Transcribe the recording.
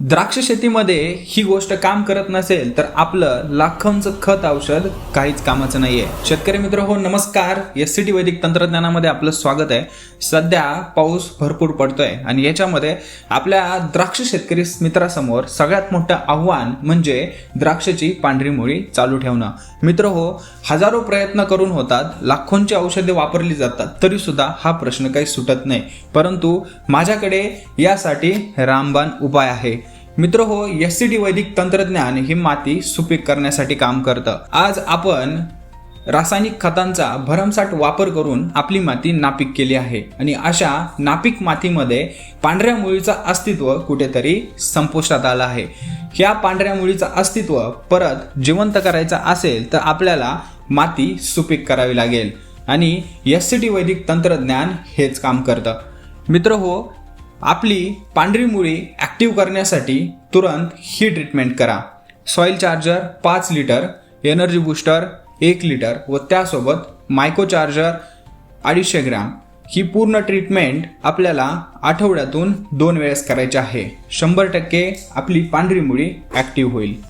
द्राक्ष शेतीमध्ये ही गोष्ट काम करत नसेल तर आपलं लाखोंचं खत औषध काहीच कामाचं नाहीये. शेतकरी मित्र हो, नमस्कार. SCT वैदिक तंत्रज्ञानामध्ये आपलं स्वागत आहे. सध्या पाऊस भरपूर पडतोय आणि याच्यामध्ये आपल्या द्राक्ष शेतकरी मित्रासमोर सगळ्यात मोठं आव्हान म्हणजे द्राक्षाची पांढरी मुळी चालू ठेवणं. मित्र हो, हजारो प्रयत्न करून होतात, लाखोंची औषधे वापरली जातात, तरी सुद्धा हा प्रश्न काही सुटत नाही. परंतु माझ्याकडे यासाठी रामबाण उपाय आहे. मित्र हो, SCT वैदिक तंत्रज्ञान ही माती सुपीक करण्यासाठी काम करतं. आज आपण रासायनिक खतांचा भरमसाठ वापर करून आपली माती नापीक केली आहे आणि अशा नापीक मातीमध्ये पांढऱ्या मुळीचं अस्तित्व कुठेतरी संपुष्टात आलं आहे. ह्या पांढऱ्या मुळीचं अस्तित्व परत जिवंत करायचं असेल तर आपल्याला माती सुपीक करावी लागेल आणि SCT वैदिक तंत्रज्ञान हेच काम करतं. मित्र हो, आपली पांढरी मुळी ॲक्टिव्ह करण्यासाठी तुरंत ही ट्रीटमेंट करा. Soil charger 5 litre, energy booster 1 litre व त्यासोबत मायको चार्जर 250 ग्रॅम. ही पूर्ण ट्रीटमेंट आपल्याला आठवड्यातून 2 वेळेस करायची आहे. 100% आपली पांढरी मुळी ॲक्टिव्ह होईल.